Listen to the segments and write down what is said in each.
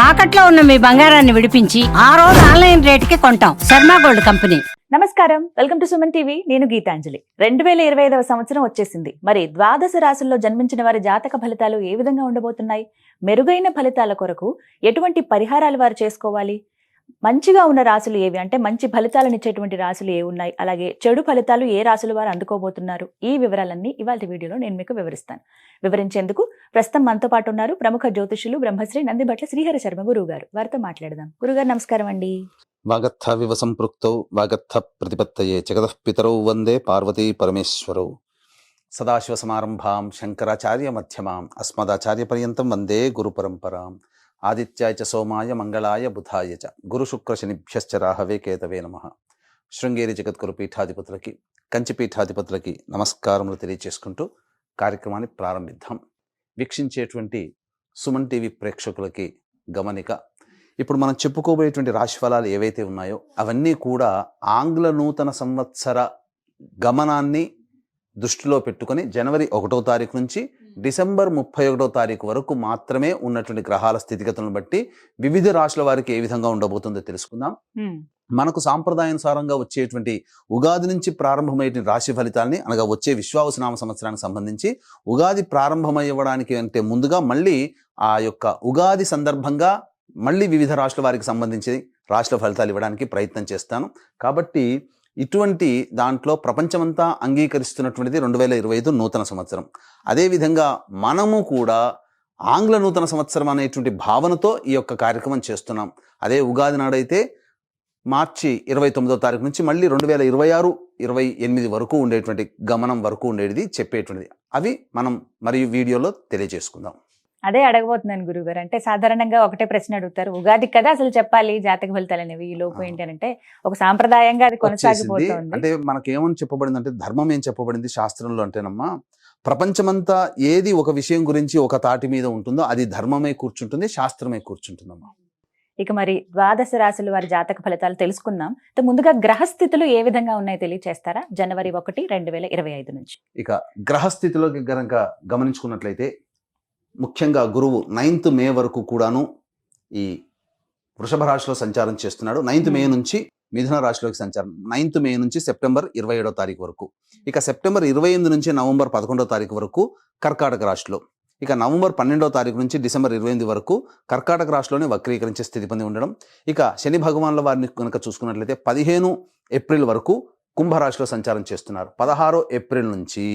తాకట్లో ఉన్న మీ బంగారాన్ని విడిపించి ఆ రోజు ఆన్లైన్ రేటుకి కొంటాం. Sharma gold company. నమస్కారం, వెల్కమ్ టు సుమన్ టీవీ. నేను గీతాంజలి. 2025వ సంవత్సరం వచ్చేసింది. మరి ద్వాదశ రాశుల్లో జన్మించిన వారి జాతక ఫలితాలు ఏ విధంగా ఉండబోతున్నాయి? మెరుగైన ఫలితాల కొరకు ఎటువంటి పరిహారాలు వారు చేసుకోవాలి? మంచిగా ఉన్న రాశులు ఏవి, అంటే మంచి ఫలితాలను ఇచ్చేటువంటి రాశులు ఏ ఉన్నాయి, అలాగే చెడు ఫలితాలు ఏ రాశులు వారు అందుకోబోతున్నారు, ఈ వివరాలన్నీ ఇవాళ వీడియోలో నేను మీకు వివరిస్తాను. వివరించేందుకు ప్రస్తుతం మనతో పాటు ఉన్నారు ప్రముఖ జ్యోతిషులు బ్రహ్మశ్రీ నందిబట్ల శ్రీహరి శర్మ గురువు గారు. వారితో మాట్లాడదాం. గురుగారు నమస్కారం అండి. వాగర్థ వివ సంపృక్తౌ వాగర్థ ప్రతిపత్తయే జగతః పితరౌ వందే పార్వతీ పరమేశ్వరౌ. సదాశివ సమారంభాం శంకరాచార్య మధ్యమాం అస్మదాచార్య పర్యంతం వందే గురు పరంపరాం. ఆదిత్యాయ చ సోమాయ మంగళాయ బుధాయ చ గురు శుక్ర శనిభ్యశ్చ రాహవే కేతవే నమః. శృంగేరి జగద్గురు పీఠాధిపతులకి, కంచి పీఠాధిపతులకి నమస్కారములు తెలియచేసుకుంటూ కార్యక్రమాన్ని ప్రారంభిద్దాం. వీక్షించేటువంటి సుమన్ టీవీ ప్రేక్షకులకి గమనిక, ఇప్పుడు మనం చెప్పుకోబోయేటువంటి రాశిఫలాలు ఏవైతే ఉన్నాయో అవన్నీ కూడా ఆంగ్ల నూతన సంవత్సర గమనాన్ని దృష్టిలో పెట్టుకొని జనవరి 1వ తారీఖు నుంచి డిసెంబర్ 31వ తారీఖు వరకు మాత్రమే ఉన్నటువంటి గ్రహాల స్థితిగతులను బట్టి వివిధ రాశుల వారికి ఏ విధంగా ఉండబోతుందో తెలుసుకుందాం. మనకు సాంప్రదాయానుసారంగా వచ్చేటువంటి ఉగాది నుంచి ప్రారంభమయ్యే రాశి ఫలితాలని, అనగా వచ్చే విశ్వావసునామ సంవత్సరానికి సంబంధించి ఉగాది ప్రారంభమయ్యడానికి అంటే ముందుగా మళ్ళీ ఆ యొక్క ఉగాది సందర్భంగా మళ్ళీ వివిధ రాశుల వారికి సంబంధించి రాశుల ఫలితాలు ఇవ్వడానికి ప్రయత్నం చేస్తాను. కాబట్టి ఇటువంటి దాంట్లో ప్రపంచమంతా అంగీకరిస్తున్నటువంటిది 2025 నూతన సంవత్సరం. అదేవిధంగా మనము కూడా ఆంగ్ల నూతన సంవత్సరం అనేటువంటి భావనతో ఈ యొక్క కార్యక్రమం చేస్తున్నాం. అదే ఉగాది నాడైతే మార్చి 29వ తారీఖు నుంచి మళ్ళీ 2026-28 వరకు ఉండేటువంటి గమనం వరకు ఉండేది చెప్పేటువంటిది. అవి మనం మరియు వీడియోలో తెలియజేసుకుందాం. అదే అడగబోతున్నాను గురుగారు. అంటే సాధారణంగా ఒకటే ప్రశ్న అడుగుతారు, ఉగాది కదా అసలు చెప్పాలి జాతక ఫలితాలు అనేవి, ఈ లోపు ఏంటి అంటే ఒక సాంప్రదాయంగా అది కొనసాగిపోతుంది. అంటే మనకేమని చెప్పబడింది అంటే, ధర్మం ఏం చెప్పబడింది శాస్త్రంలో అంటేనమ్మా, ప్రపంచమంతా ఏది ఒక విషయం గురించి ఒక తాటి మీద ఉంటుందో అది ధర్మమే కూర్చుంటుంది, శాస్త్రమే కూర్చుంటుందమ్మా. ఇక మరి ద్వాదశ రాశులు వారి జాతక ఫలితాలు తెలుసుకుందాం. ముందుగా గ్రహస్థితులు ఏ విధంగా ఉన్నాయో తెలియచేస్తారా? జనవరి 1, 2025 నుంచి. ఇక గ్రహస్థితిలో గనక గమనించుకున్నట్లయితే ముఖ్యంగా గురువు 9th మే వరకు కూడాను ఈ వృషభ రాశిలో సంచారం చేస్తున్నాడు. 9th మే నుంచి మిథున రాశిలోకి సంచారం, 9th మే నుంచి సెప్టెంబర్ 27వ తారీఖు వరకు. ఇక సెప్టెంబర్ 28 నుంచి నవంబర్ 11వ తారీఖు వరకు కర్కాటక రాశిలో. ఇక నవంబర్ 12వ తారీఖు నుంచి డిసెంబర్ 28 వరకు కర్కాటక రాశిలోనే వక్రీకరించే స్థితి పొంది ఉండడం. ఇక శని భగవాన్ల వారిని కనుక చూసుకున్నట్లయితే 15 ఏప్రిల్ వరకు కుంభరాశిలో సంచారం చేస్తున్నారు. 16 ఏప్రిల్ నుంచి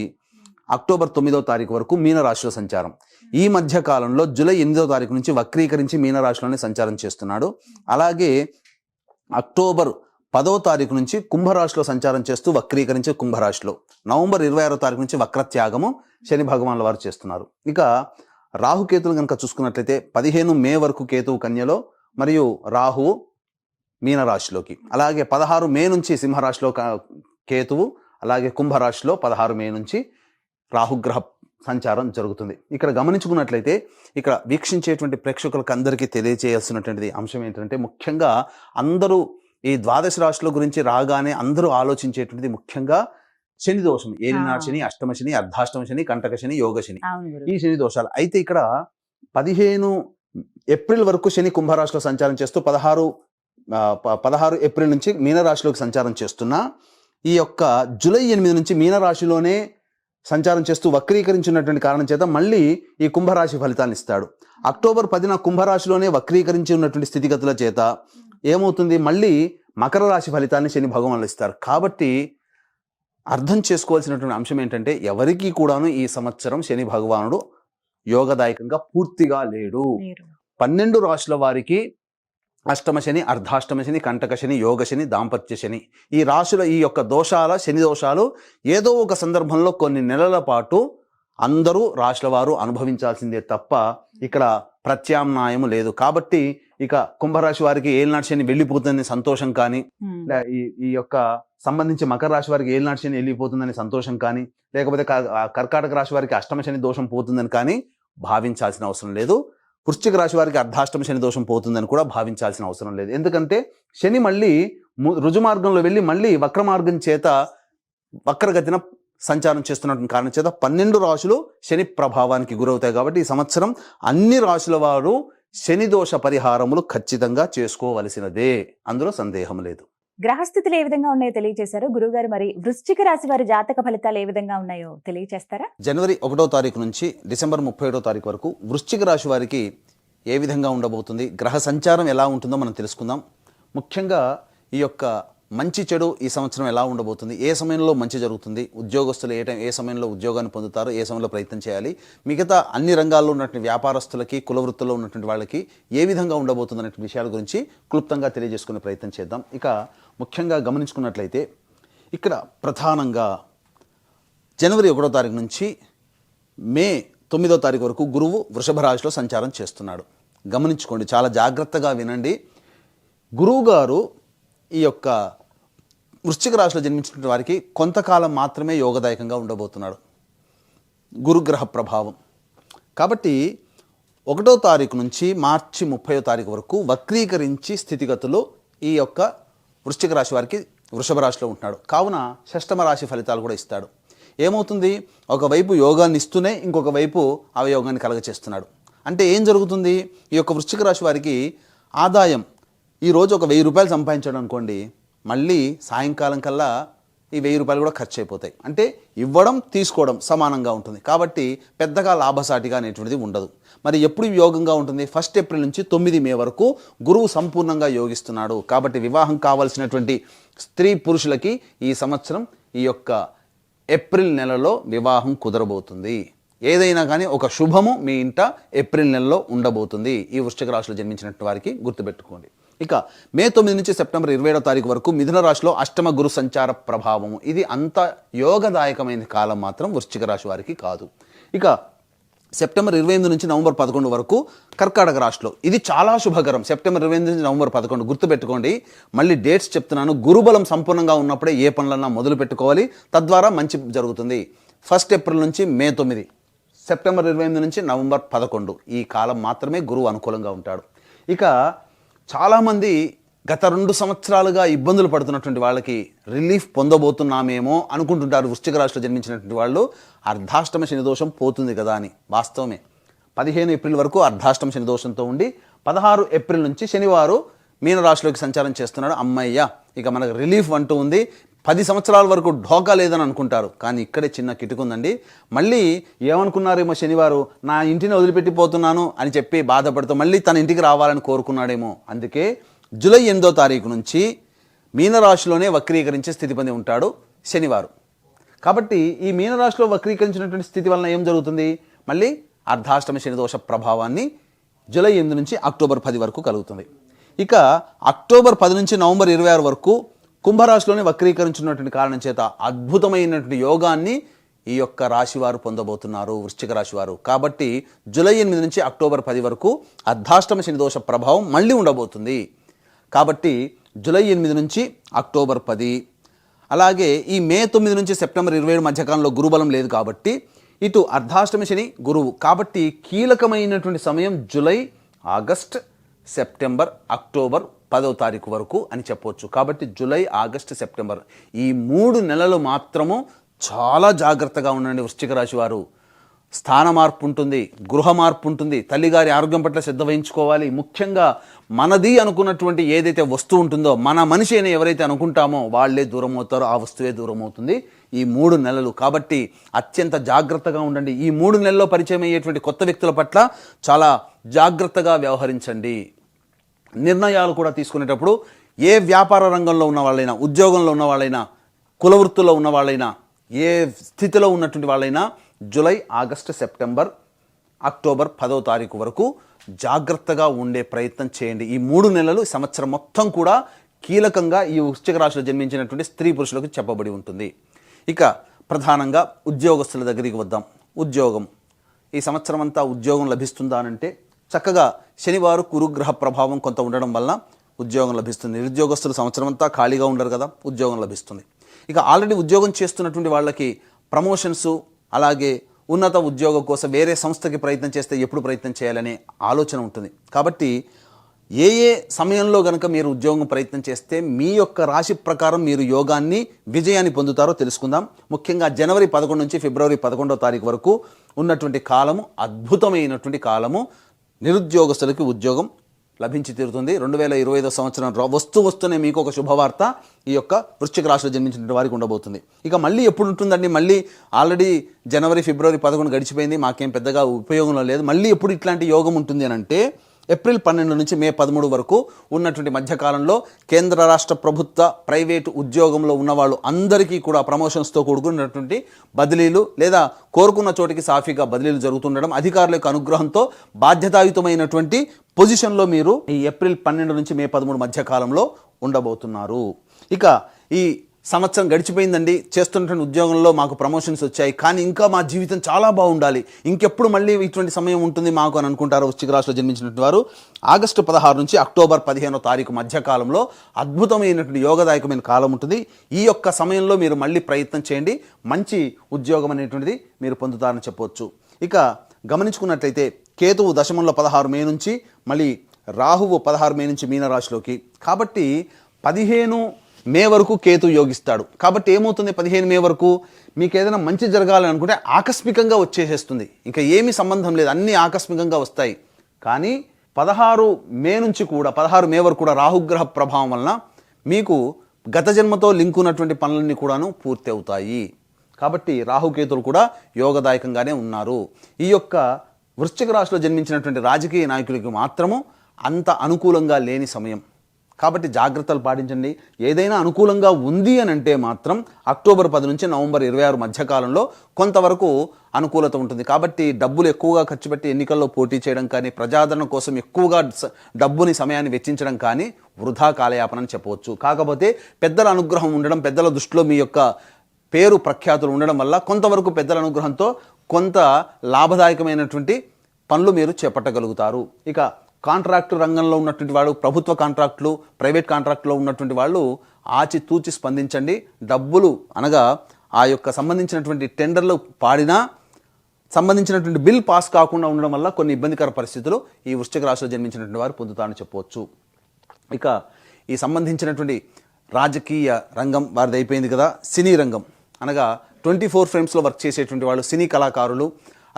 అక్టోబర్ 9వ తారీఖు వరకు మీనరాశిలో సంచారం. ఈ మధ్య కాలంలో జూలై 8వ తారీఖు నుంచి వక్రీకరించి మీనరాశిలోనే సంచారం చేస్తున్నాడు. అలాగే అక్టోబర్ 10వ తారీఖు నుంచి కుంభరాశిలో సంచారం చేస్తూ వక్రీకరించి కుంభరాశిలో, నవంబర్ 26వ తారీఖు నుంచి వక్రత్యాగము శని భగవాన్ల వారు చేస్తున్నారు. ఇక రాహుకేతులు కనుక చూసుకున్నట్లయితే 15 మే వరకు కేతువు కన్యలో మరియు రాహువు మీనరాశిలోకి, అలాగే 16 మే నుంచి సింహరాశిలో కేతువు, అలాగే కుంభరాశిలో 16 మే నుంచి రాహుగ్రహ సంచారం జరుగుతుంది. ఇక్కడ గమనించుకున్నట్లయితే ఇక్కడ వీక్షించేటువంటి ప్రేక్షకులకు అందరికీ తెలియజేయాల్సినటువంటిది అంశం ఏంటంటే, ముఖ్యంగా అందరూ ఈ ద్వాదశ రాశుల గురించి రాగానే అందరూ ఆలోచించేటువంటిది ముఖ్యంగా శని దోషం, ఏలినాడు శని, అష్టమ శని, అర్ధాష్టమ శని, కంటక శని, యోగ శని, ఈ శని దోషాలు. అయితే ఇక్కడ 15 ఏప్రిల్ వరకు శని కుంభరాశిలో సంచారం చేస్తూ 16 ఏప్రిల్ నుంచి మీనరాశిలోకి సంచారం చేస్తున్నా, ఈ యొక్క జూలై 8 నుంచి మీనరాశిలోనే సంచారం చేస్తూ వక్రీకరించినటువంటి కారణం చేత మళ్ళీ ఈ కుంభరాశి ఫలితాన్ని ఇస్తాడు. అక్టోబర్ 10న కుంభరాశిలోనే వక్రీకరించి ఉన్నటువంటి స్థితిగతుల చేత ఏమవుతుంది, మళ్ళీ మకర రాశి ఫలితాన్ని శని భగవానులు ఇస్తారు. కాబట్టి అర్థం చేసుకోవాల్సినటువంటి అంశం ఏంటంటే, ఎవరికి కూడాను ఈ సంవత్సరం శని భగవానుడు యోగదాయకంగా పూర్తిగా లేడు. 12 రాశుల వారికి అష్టమ శని, అర్ధాష్టమ శని, కంటక శని, యోగ శని, దాంపత్య శని, ఈ రాశుల ఈ యొక్క శని దోషాలు ఏదో ఒక సందర్భంలో కొన్ని నెలల పాటు అందరూ రాశుల వారు అనుభవించాల్సిందే తప్ప ఇక్కడ ప్రత్యామ్నాయము లేదు. కాబట్టి ఇక కుంభరాశి వారికి ఏలినాటి శని వెళ్ళిపోతుందని సంతోషం కానీ, ఈ యొక్క సంబంధించి మకర రాశి వారికి ఏలినాటి శని వెళ్ళిపోతుందని సంతోషం కానీ, లేకపోతే కర్కాటక రాశి వారికి అష్టమ శని దోషం పోతుందని కానీ భావించాల్సిన అవసరం లేదు. వృశ్చిక రాశి వారికి అర్ధాష్టమ శని దోషం పోతుందని కూడా భావించాల్సిన అవసరం లేదు. ఎందుకంటే శని మళ్ళీ రుజుమార్గంలో వెళ్ళి మళ్ళీ వక్ర మార్గం చేత వక్రగతిన సంచారం చేస్తున్నటువంటి కారణం చేత 12 రాశులు శని ప్రభావానికి గురవుతాయి. కాబట్టి ఈ సంవత్సరం అన్ని రాశుల వారు శని దోష పరిహారములు ఖచ్చితంగా చేసుకోవలసినదే, అందులో సందేహం లేదు. గ్రహస్థితులు ఏ విధంగా ఉన్నాయో తెలియజేశారు గురుగారు. మరి వృశ్చిక రాశి వారి జాతక ఫలితాలు ఏ విధంగా ఉన్నాయో తెలియజేస్తారా? జనవరి 1వ తారీఖు నుంచి డిసెంబర్ 31వ తారీఖు వరకు వృశ్చిక రాశి వారికి ఏ విధంగా ఉండబోతుంది, గ్రహ సంచారం ఎలా ఉంటుందో మనం తెలుసుకుందాం. ముఖ్యంగా ఈ యొక్క మంచి చెడు ఈ సంవత్సరం ఎలా ఉండబోతుంది, ఏ సమయంలో మంచి జరుగుతుంది, ఉద్యోగస్తులు ఏ సమయంలో ఉద్యోగాన్ని పొందుతారు, ఏ సమయంలో ప్రయత్నం చేయాలి, మిగతా అన్ని రంగాల్లో ఉన్నటువంటి వ్యాపారస్తులకి, కులవృత్తుల్లో ఉన్నటువంటి వాళ్ళకి ఏ విధంగా ఉండబోతుంది అనే విషయాల గురించి క్లుప్తంగా తెలియజేసుకునే ప్రయత్నం చేద్దాం. ఇక ముఖ్యంగా గమనించుకున్నట్లయితే ఇక్కడ ప్రధానంగా జనవరి 1వ తారీఖు నుంచి మే 9వ తారీఖు వరకు గురువు వృషభ రాశిలో సంచారం చేస్తున్నాడు. గమనించుకోండి, చాలా జాగ్రత్తగా వినండి. గురువు గారు ఈ యొక్క వృశ్చిక రాశిలో జన్మించిన వారికి కొంతకాలం మాత్రమే యోగదాయకంగా ఉండబోతున్నాడు, గురుగ్రహ ప్రభావం. కాబట్టి 1వ తారీఖు నుంచి మార్చి 30వ తారీఖు వరకు వక్రీకరించి స్థితిగతులు ఈ యొక్క వృశ్చిక రాశి వారికి వృషభ రాశిలో ఉంటున్నాడు. కావున షష్టమ రాశి ఫలితాలు కూడా ఇస్తాడు. ఏమవుతుంది, ఒకవైపు యోగాన్ని ఇస్తూనే ఇంకొక వైపు అవయోగాన్ని కలగచేస్తున్నాడు. అంటే ఏం జరుగుతుంది, ఈ యొక్క వృశ్చిక రాశి వారికి ఆదాయం ఈరోజు ఒక 1000 రూపాయలు సంపాదించాడు అనుకోండి, మళ్ళీ సాయంకాలం కల్లా ఈ 1000 రూపాయలు కూడా ఖర్చు అయిపోతాయి. అంటే ఇవ్వడం తీసుకోవడం సమానంగా ఉంటుంది. కాబట్టి పెద్దగా లాభసాటిగా అనేటువంటిది ఉండదు. మరి ఎప్పుడు యోగంగా ఉంటుంది, 1 ఏప్రిల్ నుంచి 9 మే వరకు గురువు సంపూర్ణంగా యోగిస్తున్నాడు. కాబట్టి వివాహం కావాల్సినటువంటి స్త్రీ పురుషులకి ఈ సంవత్సరం ఈ యొక్క ఏప్రిల్ నెలలో వివాహం కుదరబోతుంది. ఏదైనా కానీ ఒక శుభము మీ ఇంట ఏప్రిల్ నెలలో ఉండబోతుంది ఈ వృశ్చిక రాశిలో జన్మించినటువంటి వారికి, గుర్తుపెట్టుకోండి. ఇక మే 9 నుంచి సెప్టెంబర్ 27వ తారీఖు వరకు మిథున రాశిలో అష్టమ గురు సంచార ప్రభావము. ఇది అంత యోగదాయకమైన కాలం మాత్రం వృశ్చిక రాశి వారికి కాదు. ఇక సెప్టెంబర్ 28 నుంచి నవంబర్ 11 వరకు కర్కాటక రాశిలో ఇది చాలా శుభకరం. సెప్టెంబర్ 28 నుంచి నవంబర్ 11 గుర్తుపెట్టుకోండి. మళ్ళీ డేట్స్ చెప్తున్నాను. గురుబలం సంపూర్ణంగా ఉన్నప్పుడే ఏ పనులన్నా మొదలు పెట్టుకోవాలి, తద్వారా మంచి జరుగుతుంది. 1 ఏప్రిల్ నుంచి మే 9, సెప్టెంబర్ 28 నుంచి నవంబర్ 11 ఈ కాలం మాత్రమే గురువు అనుకూలంగా ఉంటాడు. ఇక చాలామంది గత 2 సంవత్సరాలుగా ఇబ్బందులు పడుతున్నటువంటి వాళ్ళకి రిలీఫ్ పొందబోతున్నామేమో అనుకుంటుంటారు. వృశ్చిక రాశిలో జన్మించినటువంటి వాళ్ళు అర్ధాష్టమ శని దోషం పోతుంది కదా అని. వాస్తవమే, 15 ఏప్రిల్ వరకు అర్ధాష్టమ శని దోషంతో ఉండి 16 ఏప్రిల్ నుంచి శనివారు మీనరాశిలోకి సంచారం చేస్తున్నాడు. అమ్మయ్య, ఇక మనకు రిలీఫ్ అంటూ ఉంది. 10 సంవత్సరాల వరకు ఢోకా లేదని అనుకుంటారు, కానీ ఇక్కడే చిన్న కిటుకుందండి. మళ్ళీ ఏమనుకున్నారేమో, శనివారు నా ఇంటిని వదిలిపెట్టిపోతున్నాను అని చెప్పి బాధపడుతూ మళ్ళీ తన ఇంటికి రావాలని కోరుకున్నాడేమో. అందుకే జూలై 8వ తారీఖు నుంచి మీనరాశిలోనే వక్రీకరించే స్థితి పొంది ఉంటాడు శనివారు. కాబట్టి ఈ మీనరాశిలో వక్రీకరించినటువంటి స్థితి వలన ఏం జరుగుతుంది, మళ్ళీ అర్ధాష్టమ శని దోష ప్రభావాన్ని జూలై 8 నుంచి అక్టోబర్ 10 వరకు కలుగుతుంది. ఇక అక్టోబర్ 10 నుంచి నవంబర్ 26 వరకు కుంభరాశిలోనే వక్రీకరించినటువంటి కారణం చేత అద్భుతమైనటువంటి యోగాన్ని ఈ యొక్క రాశివారు పొందబోతున్నారు, వృశ్చిక రాశివారు. కాబట్టి జూలై 8 నుంచి అక్టోబర్ 10 వరకు అర్ధాష్టమ శని దోష ప్రభావం మళ్ళీ ఉండబోతుంది. కాబట్టి జూలై 8 నుంచి అక్టోబర్ 10, అలాగే ఈ మే 9 నుంచి సెప్టెంబర్ 27 మధ్యకాలంలో గురుబలం లేదు కాబట్టి ఇటు అర్ధాష్టమ శని గురువు. కాబట్టి కీలకమైనటువంటి సమయం జూలై, ఆగస్ట్, సెప్టెంబర్, అక్టోబర్ 10వ తారీఖు వరకు అని చెప్పవచ్చు. కాబట్టి జూలై, ఆగస్ట్, సెప్టెంబర్ ఈ 3 నెలలు మాత్రము చాలా జాగ్రత్తగా ఉండండి వృశ్చిక రాశి వారు. స్థాన మార్పు ఉంటుంది, గృహ మార్పు ఉంటుంది, తల్లిగారి ఆరోగ్యం పట్ల శ్రద్ధ వహించుకోవాలి. ముఖ్యంగా మనది అనుకున్నటువంటి ఏదైతే వస్తువు ఉంటుందో, మన మనిషి అని ఎవరైతే అనుకుంటామో వాళ్ళే దూరం అవుతారో, ఆ వస్తువే దూరం అవుతుంది ఈ 3 నెలలు. కాబట్టి అత్యంత జాగ్రత్తగా ఉండండి. ఈ 3 నెలల్లో పరిచయం అయ్యేటువంటి కొత్త వ్యక్తుల పట్ల చాలా జాగ్రత్తగా వ్యవహరించండి. నిర్ణయాలు కూడా తీసుకునేటప్పుడు ఏ వ్యాపార రంగంలో ఉన్న వాళ్ళైనా, ఉద్యోగంలో ఉన్న వాళ్ళైనా, కులవృత్తుల్లో ఉన్న వాళ్ళైనా, ఏ స్థితిలో ఉన్నటువంటి వాళ్ళైనా జూలై, ఆగస్టు, సెప్టెంబర్, అక్టోబర్ 10వ తారీఖు వరకు జాగ్రత్తగా ఉండే ప్రయత్నం చేయండి. ఈ 3 నెలలు సంవత్సరం మొత్తం కూడా కీలకంగా ఈ వృశ్చిక రాశిలో జన్మించినటువంటి స్త్రీ పురుషులకు చెప్పబడి ఉంటుంది. ఇక ప్రధానంగా ఉద్యోగస్తుల దగ్గరికి వద్దాం. ఉద్యోగం ఈ సంవత్సరం అంతా ఉద్యోగం లభిస్తుందా అంటే చక్కగా శనివారు గురుగ్రహ ప్రభావం కొంత ఉండడం వల్ల ఉద్యోగం లభిస్తుంది. నిరుద్యోగస్తులు సంవత్సరం అంతా ఖాళీగా ఉండరు కదా, ఉద్యోగం లభిస్తుంది. ఇక ఆల్రెడీ ఉద్యోగం చేస్తున్నటువంటి వాళ్ళకి ప్రమోషన్స్, అలాగే ఉన్నత ఉద్యోగం కోసం వేరే సంస్థకి ప్రయత్నం చేస్తే ఎప్పుడు ప్రయత్నం చేయాలనే ఆలోచన ఉంటుంది. కాబట్టి ఏ సమయంలో కనుక మీరు ఉద్యోగం ప్రయత్నం చేస్తే మీ యొక్క రాశి ప్రకారం మీరు యోగాన్ని, విజయాన్ని పొందుతారో తెలుసుకుందాం. ముఖ్యంగా జనవరి 11 నుంచి ఫిబ్రవరి 11వ తారీఖు వరకు ఉన్నటువంటి కాలము అద్భుతమైనటువంటి కాలము. నిరుద్యోగస్తులకి ఉద్యోగం లభించి తీరుతుంది. 2025 సంవత్సరం వస్తూనే మీకు ఒక శుభవార్త ఈ యొక్క వృశ్చిక రాశిలో జన్మించిన వారికి ఉండబోతుంది. ఇక మళ్ళీ ఎప్పుడు ఉంటుందండి? మళ్ళీ ఆల్రెడీ జనవరి, ఫిబ్రవరి 11 గడిచిపోయింది, మాకేం పెద్దగా ఉపయోగంలో లేదు. మళ్ళీ ఎప్పుడు ఇట్లాంటి యోగం ఉంటుంది అని అంటే ఏప్రిల్ 12 నుంచి మే 13 వరకు ఉన్నటువంటి మధ్యకాలంలో కేంద్ర రాష్ట్ర ప్రభుత్వ ప్రైవేటు ఉద్యోగంలో ఉన్నవాళ్ళు అందరికీ కూడా ప్రమోషన్స్తో కూడుకున్నటువంటి బదిలీలు లేదా కోరుకున్న చోటికి సాఫీగా బదిలీలు జరుగుతుండడం, అధికారుల యొక్క అనుగ్రహంతో బాధ్యతాయుతమైనటువంటి పొజిషన్లో మీరు ఈ ఏప్రిల్ 12 నుంచి మే 13 మధ్యకాలంలో ఉండబోతున్నారు. ఇక ఈ సంవత్సరం గడిచిపోయిందండి, చేస్తున్నటువంటి ఉద్యోగంలో మాకు ప్రమోషన్స్ వచ్చాయి, కానీ ఇంకా మా జీవితం చాలా బాగుండాలి, ఇంకెప్పుడు మళ్ళీ ఇటువంటి సమయం ఉంటుంది మాకు అని అనుకుంటారు వృశ్చిక రాశిలో జన్మించినటువంటి వారు. ఆగస్టు 16 నుంచి అక్టోబర్ 15వ తారీఖు మధ్యకాలంలో అద్భుతమైనటువంటి యోగదాయకమైన కాలం ఉంటుంది. ఈ యొక్క సమయంలో మీరు మళ్ళీ ప్రయత్నం చేయండి, మంచి ఉద్యోగం అనేటువంటిది మీరు పొందుతారని చెప్పవచ్చు. ఇక గమనించుకున్నట్లయితే కేతువు దశమంలో 16 మే నుంచి, మళ్ళీ రాహువు 16 మే నుంచి మీనరాశిలోకి, కాబట్టి 15 మే వరకు కేతు యోగిస్తాడు. కాబట్టి ఏమవుతుంది? 15 మే వరకు మీకు ఏదైనా మంచి జరగాలని అనుకుంటే ఆకస్మికంగా వచ్చేసేస్తుంది, ఇంకా ఏమీ సంబంధం లేదు, అన్నీ ఆకస్మికంగా వస్తాయి. కానీ 16 మే నుంచి కూడా 16 మే వరకు కూడా రాహుగ్రహ ప్రభావం వలన మీకు గత జన్మతో లింక్ ఉన్నటువంటి పనులన్నీ కూడాను పూర్తి అవుతాయి. కాబట్టి రాహుకేతులు కూడా యోగదాయకంగానే ఉన్నారు. ఈ యొక్క వృశ్చిక రాశిలో జన్మించినటువంటి రాజకీయ నాయకులకి మాత్రము అంత అనుకూలంగా లేని సమయం. కాబట్టి జాగ్రత్తలు పాటించండి. ఏదైనా అనుకూలంగా ఉంది అని అంటే మాత్రం అక్టోబర్ 10 నుంచి నవంబర్ 26 మధ్యకాలంలో కొంతవరకు అనుకూలత ఉంటుంది. కాబట్టి డబ్బులు ఎక్కువగా ఖర్చు పెట్టి ఎన్నికల్లో పోటీ చేయడం కానీ, ప్రజాదరణ కోసం ఎక్కువగా డబ్బుని సమయాన్ని వెచ్చించడం కానీ వృధా కాలయాపన అని చెప్పవచ్చు. కాకపోతే పెద్దల అనుగ్రహం ఉండడం, పెద్దల దృష్టిలో మీ యొక్క పేరు ప్రఖ్యాతులు ఉండడం వల్ల కొంతవరకు పెద్దల అనుగ్రహంతో కొంత లాభదాయకమైనటువంటి పనులు మీరు చేపట్టగలుగుతారు. ఇక కాంట్రాక్టు రంగంలో ఉన్నటువంటి వాళ్ళు, ప్రభుత్వ కాంట్రాక్టులు, ప్రైవేట్ కాంట్రాక్టులో ఉన్నటువంటి వాళ్ళు ఆచితూచి స్పందించండి. డబ్బులు అనగా ఆ యొక్క సంబంధించినటువంటి టెండర్లు పాడినా సంబంధించినటువంటి బిల్ పాస్ కాకుండా ఉండడం వల్ల కొన్ని ఇబ్బందికర పరిస్థితులు ఈ వృశ్చిక రాశిలో జన్మించినటువంటి వారు పొందుతారని చెప్పవచ్చు. ఇక ఈ సంబంధించినటువంటి రాజకీయ రంగం వారిది అయిపోయింది కదా. సినీ రంగం అనగా 24 ఫ్రేమ్స్లో వర్క్ చేసేటువంటి వాళ్ళు, సినీ కళాకారులు,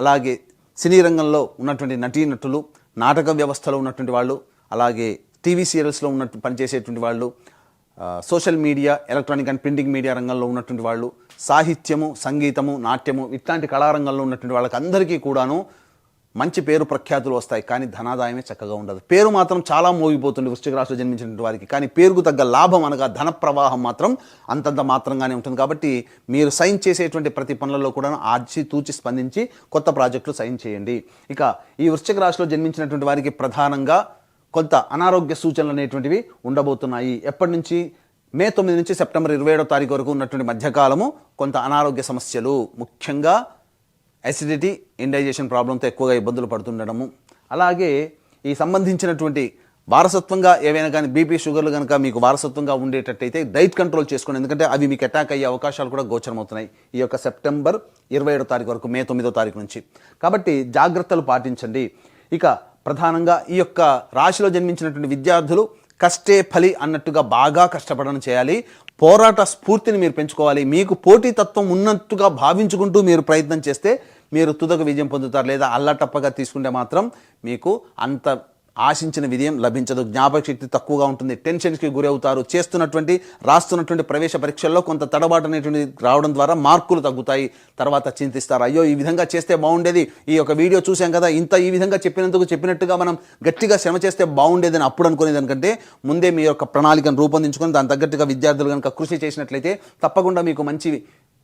అలాగే సినీ రంగంలో ఉన్నటువంటి నటీనటులు, నాటక వ్యవస్థలో ఉన్నటువంటి వాళ్ళు, అలాగే టీవీ సీరియల్స్లో ఉన్నట్టు పనిచేసేటువంటి వాళ్ళు, social media, electronic and printing media రంగంలో ఉన్నటువంటి వాళ్ళు, సాహిత్యము, సంగీతము, నాట్యము ఇట్లాంటి కళారంగంలో ఉన్నటువంటి వాళ్ళకి అందరికీ కూడాను మంచి పేరు ప్రఖ్యాతులు వస్తాయి. కానీ ధనాదాయమే చక్కగా ఉండదు. పేరు మాత్రం చాలా మోగిపోతుంది వృశ్చిక రాశిలో జన్మించినటువంటి వారికి. కానీ పేరుకు తగ్గ లాభం అనగా ధన ప్రవాహం మాత్రం అంతంత మాత్రంగానే ఉంటుంది. కాబట్టి మీరు సైన్ చేసేటువంటి ప్రతి పనులలో కూడా ఆచితూచి స్పందించి కొత్త ప్రాజెక్టులు సైన్ చేయండి. ఇక ఈ వృశ్చిక రాశిలో జన్మించినటువంటి వారికి ప్రధానంగా కొంత అనారోగ్య సూచనలు అనేటువంటివి ఉండబోతున్నాయి. ఎప్పటి నుంచి? మే 9 నుంచి సెప్టెంబర్ 27వ తారీఖు వరకు ఉన్నటువంటి మధ్యకాలము కొంత అనారోగ్య సమస్యలు, ముఖ్యంగా అసిడిటీ, ఇండైజెషన్ ప్రాబ్లంతో ఎక్కువగా ఇబ్బందులు పడుతుండడము, అలాగే ఈ సంబంధించినటువంటి వారసత్వంగా ఏవైనా కానీ బీపీ, షుగర్లు కనుక మీకు వారసత్వంగా ఉండేటట్టయితే డైట్ కంట్రోల్ చేసుకోండి, ఎందుకంటే అవి మీకు అటాక్ అయ్యే అవకాశాలు కూడా గోచరమవుతున్నాయి ఈ యొక్క సెప్టెంబర్ 27వ తారీఖు వరకు, మే 9వ తారీఖు నుంచి. కాబట్టి జాగ్రత్తలు పాటించండి. ఇక ప్రధానంగా ఈ యొక్క రాశిలో జన్మించినటువంటి విద్యార్థులు కష్టే ఫలి అన్నట్టుగా బాగా కష్టపడడం చేయాలి. పోరాట స్ఫూర్తిని మీరు పెంచుకోవాలి. మీకు పోటీతత్వం ఉన్నట్టుగా భావించుకుంటూ మీరు ప్రయత్నం చేస్తే మీరు తుదకు విజయం పొందుతారు. లేదా అల్లటప్పగా తీసుకుంటే మాత్రం మీకు అంత ఆశించిన విజయం లభించదు. జ్ఞాపక శక్తి తక్కువగా ఉంటుంది, టెన్షన్స్కి గురి అవుతారు. రాస్తున్నటువంటి ప్రవేశ పరీక్షల్లో కొంత తడబాటు అనేటువంటి రావడం ద్వారా మార్కులు తగ్గుతాయి. తర్వాత చింతిస్తారు, అయ్యో ఈ విధంగా చేస్తే బాగుండేది, ఈ యొక్క వీడియో చూసాం కదా, ఈ విధంగా చెప్పినట్టుగా మనం గట్టిగా శ్రమ చేస్తే బాగుండేదని అప్పుడు అనుకునేదానికంటే ముందే మీ యొక్క ప్రణాళికను రూపొందించుకొని దాని తగ్గట్టుగా విద్యార్థులు కనుక కృషి చేసినట్లయితే తప్పకుండా మీకు మంచి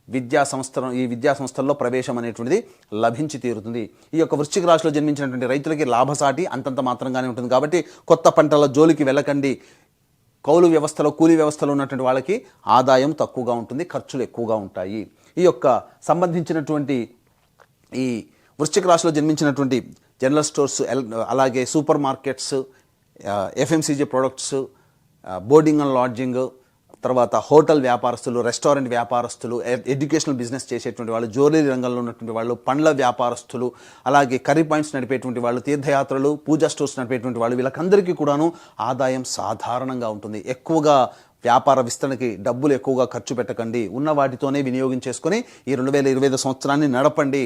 ఈ విద్యా సంస్థల్లో ప్రవేశం అనేటువంటిది లభించి తీరుతుంది. ఈ యొక్క వృశ్చిక రాశిలో జన్మించినటువంటి రైతులకి లాభసాటి అంతంత మాత్రంగానే ఉంటుంది. కాబట్టి కొత్త పంటల జోలికి వెళ్ళకండి. కౌలు వ్యవస్థలో, కూలీ వ్యవస్థలో ఉన్నటువంటి వాళ్ళకి ఆదాయం తక్కువగా ఉంటుంది, ఖర్చులు ఎక్కువగా ఉంటాయి. ఈ యొక్క సంబంధించినటువంటి ఈ వృశ్చిక రాశిలో జన్మించినటువంటి జనరల్ స్టోర్స్, అలాగే super markets, FMCG products, boarding and lodging, తర్వాత హోటల్ వ్యాపారస్తులు, రెస్టారెంట్ వ్యాపారస్తులు, ఎడ్యుకేషనల్ బిజినెస్ చేసేటువంటి వాళ్ళు, జ్యువెలరీ రంగంలో ఉన్నటువంటి వాళ్ళు, పండ్ల వ్యాపారస్తులు, అలాగే కర్రీ పాయింట్స్ నడిపేటువంటి వాళ్ళు, తీర్థయాత్రలు, పూజా స్టోర్స్ నడిపేటువంటి వాళ్ళు, వీళ్ళకందరికీ కూడాను ఆదాయం సాధారణంగా ఉంటుంది. ఎక్కువగా వ్యాపార విస్తరణకి డబ్బులు ఎక్కువగా ఖర్చు పెట్టకండి. ఉన్న వాటితోనే వినియోగించేసుకొని ఈ 2025 సంవత్సరాన్ని నడపండి.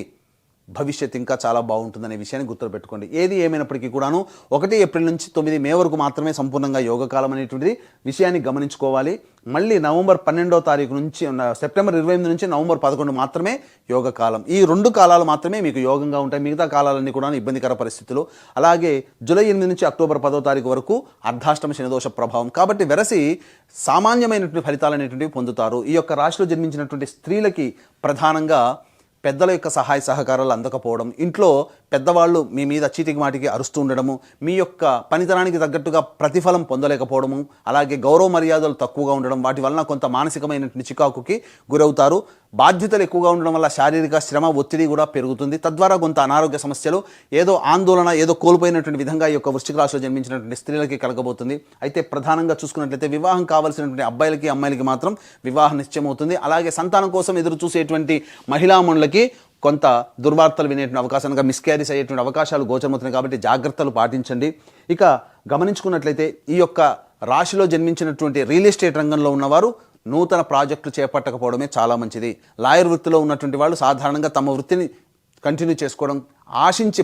భవిష్యత్ ఇంకా చాలా బాగుంటుందనే విషయాన్ని గుర్తుపెట్టుకోండి. ఏది ఏమైనప్పటికీ కూడాను 1 ఏప్రిల్ నుంచి 9 మే వరకు మాత్రమే సంపూర్ణంగా యోగకాలం అనేటువంటిది విషయాన్ని గమనించుకోవాలి. మళ్ళీ నవంబర్ 12వ తారీఖు నుంచి సెప్టెంబర్ 28 నుంచి నవంబర్ 11 మాత్రమే యోగకాలం. ఈ 2 కాలాలు మాత్రమే మీకు యోగంగా ఉంటాయి. మిగతా కాలాలన్నీ కూడా ఇబ్బందికర పరిస్థితులు. అలాగే జూలై 8 నుంచి అక్టోబర్ 10వ తారీఖు వరకు అర్ధాష్టమ శనిదోష ప్రభావం. కాబట్టి వెరసి సామాన్యమైనటువంటి ఫలితాలు అనేటువంటివి పొందుతారు. ఈ యొక్క రాశిలో జన్మించినటువంటి స్త్రీలకి ప్రధానంగా పెద్దల యొక్క సహాయ సహకారాలు అందకపోవడం, ఇంట్లో పెద్దవాళ్ళు మీ మీద చీటికి మాటికి అరుస్తూ ఉండడము, మీ యొక్క పనితనానికి తగ్గట్టుగా ప్రతిఫలం పొందలేకపోవడము, అలాగే గౌరవ మర్యాదలు తక్కువగా ఉండడం, వాటి వలన కొంత మానసికమైనటువంటి చికాకుకి గురవుతారు. బాధ్యతలు ఎక్కువగా ఉండడం వల్ల శారీరక శ్రమ, ఒత్తిడి కూడా పెరుగుతుంది. తద్వారా కొంత అనారోగ్య సమస్యలు, ఏదో ఆందోళన, ఏదో కోల్పోయినటువంటి విధంగా ఈ యొక్క వృశ్చిక రాశిలో జన్మించినటువంటి స్త్రీలకి కలగబోతుంది. అయితే ప్రధానంగా చూసుకున్నట్లయితే వివాహం కావాల్సినటువంటి అబ్బాయిలకి అమ్మాయిలకి మాత్రం వివాహం నిశ్చయమవుతుంది. అలాగే సంతానం కోసం ఎదురు చూసేటువంటి మహిళామణులకి కొంత దుర్వార్తలు వినేటువంటి అవకాశాలుగా మిస్క్యారీస్ అయ్యేటువంటి అవకాశాలు గోచరమవుతున్నాయి. కాబట్టి జాగ్రత్తలు పాటించండి. ఇక గమనించుకున్నట్లయితే ఈ యొక్క రాశిలో జన్మించినటువంటి రియల్ ఎస్టేట్ రంగంలో ఉన్నవారు నూతన ప్రాజెక్టులు చేపట్టకపోవడమే చాలా మంచిది. లాయర్ వృత్తిలో ఉన్నటువంటి వాళ్ళు సాధారణంగా తమ వృత్తిని కంటిన్యూ చేసుకోవడం,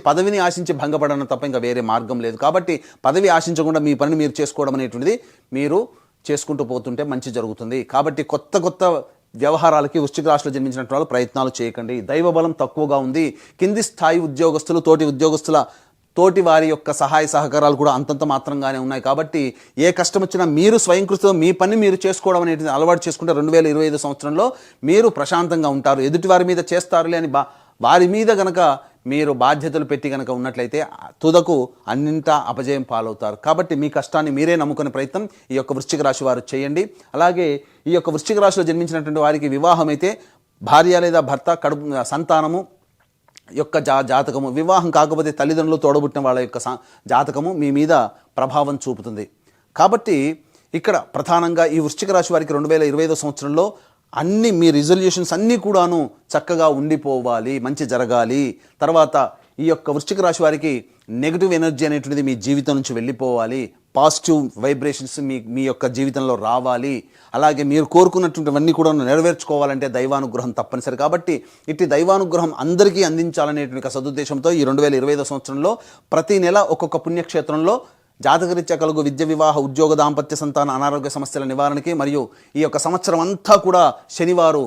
పదవిని ఆశించి భంగపడడం తప్ప ఇంకా వేరే మార్గం లేదు. కాబట్టి పదవి ఆశించకుండా మీ పనిని మీరు చేసుకోవడం అనేటువంటిది మీరు చేసుకుంటూ పోతుంటే మంచి జరుగుతుంది. కాబట్టి కొత్త వ్యవహారాలకి వృశ్చిక రాశిలో జన్మించినటువంటి వాళ్ళు ప్రయత్నాలు చేయకండి. దైవ బలం తక్కువగా ఉంది. కింది స్థాయి ఉద్యోగస్తులు, తోటి వారి యొక్క సహాయ సహకారాలు కూడా అంతంత మాత్రంగానే ఉన్నాయి. కాబట్టి ఏ కష్టం వచ్చినా మీరు స్వయం కృషితో మీ పని మీరు చేసుకోవడం అనేది అలవాటు చేసుకుంటే 2025 సంవత్సరంలో మీరు ప్రశాంతంగా ఉంటారు. ఎదుటి వారి మీద చేస్తారులే అని వారి మీద గనక మీరు బాధ్యతలు పెట్టి కనుక ఉన్నట్లయితే తుదకు అన్నింటా అపజయం పాలవుతారు. కాబట్టి మీ కష్టాన్ని మీరే నమ్ముకునే ప్రయత్నం ఈ యొక్క వృశ్చిక రాశి వారు చేయండి. అలాగే ఈ యొక్క వృశ్చిక రాశిలో జన్మించినటువంటి వారికి వివాహం అయితే భార్య లేదా భర్త, సంతానము యొక్క జాతకము, వివాహం కాకపోతే తల్లిదండ్రులు, తోడబుట్టిన వాళ్ళ యొక్క జాతకము మీ మీద ప్రభావం చూపుతుంది. కాబట్టి ఇక్కడ ప్రధానంగా ఈ వృశ్చిక రాశి వారికి 2025 సంవత్సరంలో మీ రిజల్యూషన్స్ అన్నీ కూడాను చక్కగా ఉండిపోవాలి, మంచి జరగాలి. తర్వాత ఈ యొక్క వృశ్చిక రాశి వారికి నెగిటివ్ ఎనర్జీ అనేటువంటిది మీ జీవితం నుంచి వెళ్ళిపోవాలి. పాజిటివ్ వైబ్రేషన్స్ మీ యొక్క జీవితంలో రావాలి. అలాగే మీరు కోరుకున్నటువంటివన్నీ కూడా నెరవేర్చుకోవాలంటే దైవానుగ్రహం తప్పనిసరి. కాబట్టి ఇట్టి దైవానుగ్రహం అందరికీ అందించాలనేటువంటి సదుద్దేశంతో ఈ 2025 సంవత్సరంలో ప్రతి నెల ఒక్కొక్క పుణ్యక్షేత్రంలో జాతకరీత్యా కలుగు విద్య, వివాహ, ఉద్యోగ, దాంపత్య, సంతాన, అనారోగ్య సమస్యల నివారణకి మరియు ఈ యొక్క సంవత్సరం అంతా కూడా శనివారు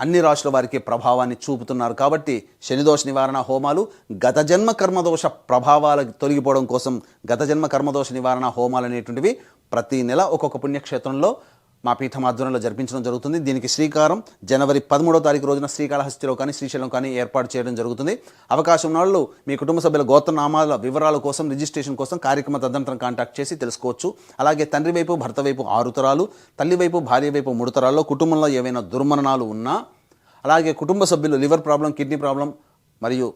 అన్ని రాశుల వారికి ప్రభావాన్ని చూపుతున్నారు. కాబట్టి శనిదోష నివారణ హోమాలు, గత జన్మ కర్మదోష ప్రభావాలు తొలగిపోవడం కోసం గత జన్మ కర్మదోష నివారణ హోమాలు అనేటువంటివి ప్రతి నెల ఒక్కొక్క పుణ్యక్షేత్రంలో మా పీఠం ఆధ్వర్యంలో జరిపించడం జరుగుతుంది. దీనికి శ్రీకారం జనవరి 13వ తారీఖు రోజున శ్రీకాళహస్తిలో కానీ శ్రీశైలం కానీ ఏర్పాటు చేయడం జరుగుతుంది. అవకాశం ఉన్న వాళ్ళు మీ కుటుంబ సభ్యుల గోత్రనామాల వివరాల కోసం, రిజిస్ట్రేషన్ కోసం కార్యక్రమ తదనంతరం కాంటాక్ట్ చేసి తెలుసుకోవచ్చు. అలాగే తండ్రి వైపు, భర్త వైపు 6 తరాలు, తల్లి వైపు, భార్య వైపు 3 తరాల్లో కుటుంబంలో ఏవైనా దుర్మరణాలు ఉన్నా, అలాగే కుటుంబ సభ్యులు లివర్ ప్రాబ్లం, కిడ్నీ ప్రాబ్లం మరియు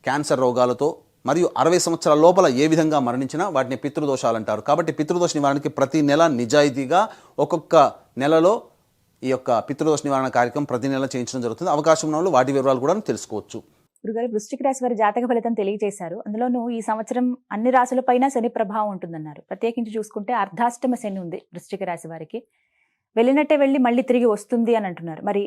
క్యాన్సర్ రోగాలతో మరియు 60 సంవత్సరాల లోపల ఏ విధంగా మరణించినా వాటిని పితృదోషాలు అంటారు. కాబట్టి పితృదోష నివారణకి ప్రతి నెల నిజాయితీగా ఒక్కొక్క నెలలో ఈ యొక్క పితృదోష నివారణ కార్యక్రమం ప్రతి నెల చేయించడం జరుగుతుంది. అవకాశం ఉన్న వాళ్ళు వాటి వివరాలు కూడా తెలుసుకోవచ్చు. గురుగారు, వృశ్చిక రాశి వారి జాతక ఫలితం తెలియజేశారు. అందులోనూ ఈ సంవత్సరం అన్ని రాశులపైన శని ప్రభావం ఉంటుందన్నారు. ప్రత్యేకించి చూసుకుంటే అర్ధాష్టమ శని ఉంది వృశ్చిక రాశి వారికి. వెళ్ళినట్టే వెళ్ళి మళ్ళీ తిరిగి వస్తుంది అని అంటున్నారు. మరి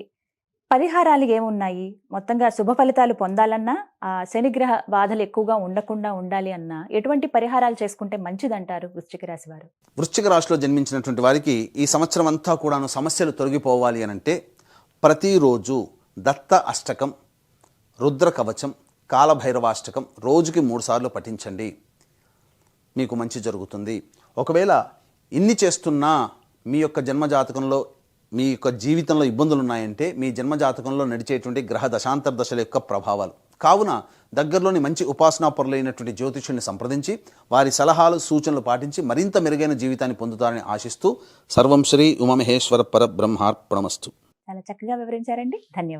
పరిహారాలు ఏమున్నాయి? మొత్తంగా శుభ ఫలితాలు పొందాలన్నా, ఆ శనిగ్రహ బాధలు ఎక్కువగా ఉండకుండా ఉండాలి అన్నా ఎటువంటి పరిహారాలు చేసుకుంటే మంచిదంటారు వృశ్చిక రాశి వారు? వృశ్చిక రాశిలో జన్మించినటువంటి వారికి ఈ సంవత్సరం అంతా కూడాను సమస్యలు తొలగిపోవాలి అనంటే ప్రతిరోజు దత్త అష్టకం, రుద్ర కవచం, కాలభైరవాష్టకం రోజుకి 3 సార్లు పఠించండి. మీకు మంచి జరుగుతుంది. ఒకవేళ ఇన్ని చేస్తున్నా మీ యొక్క జన్మజాతకంలో, మీ యొక్క జీవితంలో ఇబ్బందులు ఉన్నాయంటే మీ జన్మజాతకంలో నడిచేటువంటి గ్రహ దశాంతర దశల యొక్క ప్రభావాలు. కావున దగ్గరలోని మంచి ఉపాసనాపరులైనటువంటి జ్యోతిష్యుల్ని సంప్రదించి వారి సలహాలు, సూచనలు పాటించి మరింత మెరుగైన జీవితాన్ని పొందుతారని ఆశిస్తూ సర్వం శ్రీ ఉమామహేశ్వర పరబ్రహ్మార్పణమస్తు. చాలా చక్కగా వివరించారండి. ధన్యవాదాలు.